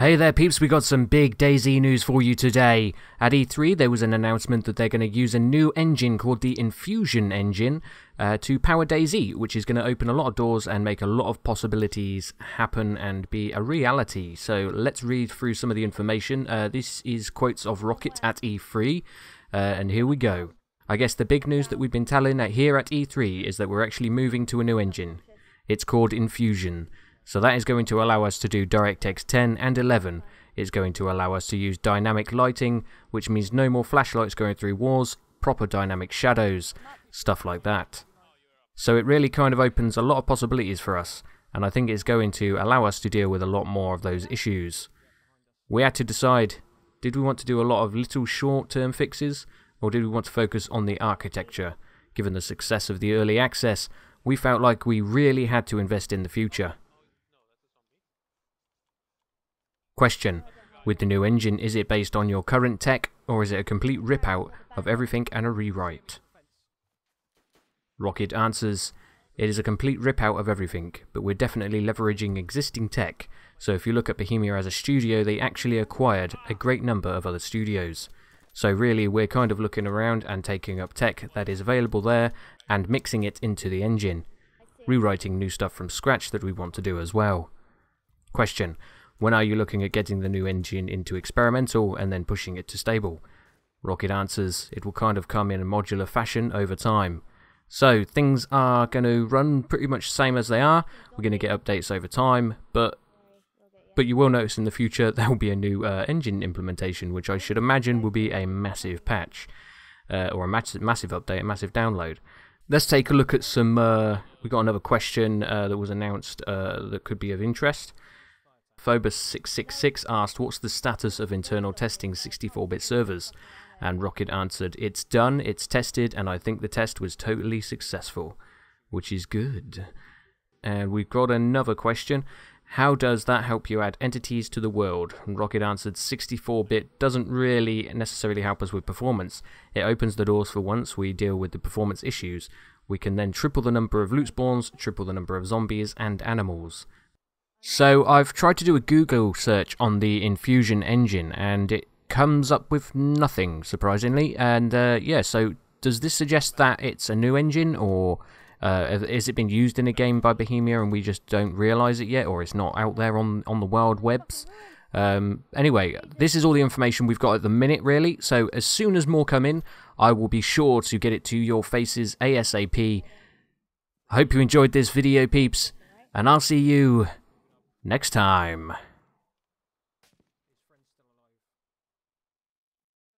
Hey there peeps, we got some big DayZ news for you today. At E3 there was an announcement that they're going to use a new engine called the Infusion engine to power DayZ, which is going to open a lot of doors and make a lot of possibilities happen and be a reality. So let's read through some of the information. This is quotes of Rocket at E3, and here we go. I guess the big news that we've been telling here at E3 is that we're actually moving to a new engine. It's called Infusion. So that is going to allow us to do DirectX 10 and 11. It's going to allow us to use dynamic lighting, which means no more flashlights going through walls, proper dynamic shadows, stuff like that. So it really kind of opens a lot of possibilities for us, and I think it's going to allow us to deal with a lot more of those issues. We had to decide, did we want to do a lot of little short-term fixes, or did we want to focus on the architecture? Given the success of the early access, we felt like we really had to invest in the future. Question: with the new engine, is it based on your current tech, or is it a complete rip-out of everything and a rewrite? Rocket answers, it is a complete rip-out of everything, but we're definitely leveraging existing tech, so if you look at Bohemia as a studio, they actually acquired a great number of other studios. So really, we're kind of looking around and taking up tech that is available there and mixing it into the engine, rewriting new stuff from scratch that we want to do as well. Question: when are you looking at getting the new engine into experimental and then pushing it to stable? Rocket answers, it will kind of come in a modular fashion over time. So things are going to run pretty much the same as they are. We're going to get updates over time, but you will notice in the future there will be a new engine implementation, which I should imagine will be a massive patch, or a massive update, a massive download. Let's take a look at some, we got another question that was announced that could be of interest. Phobos666 asked, what's the status of internal testing 64-bit servers? And Rocket answered, it's done, it's tested, and I think the test was totally successful, which is good. And we've got another question. How does that help you add entities to the world? And Rocket answered, 64-bit doesn't really necessarily help us with performance. It opens the doors for once we deal with the performance issues. We can then triple the number of loot spawns, triple the number of zombies and animals. So I've tried to do a Google search on the Infusion engine, and it comes up with nothing, surprisingly. And yeah, so does this suggest that it's a new engine, or has it been used in a game by Bohemia and we just don't realise it yet, or it's not out there on the wild webs? Anyway, this is all the information we've got at the minute, really. So as soon as more come in, I will be sure to get it to your faces ASAP. I hope you enjoyed this video, peeps, and I'll see you next time.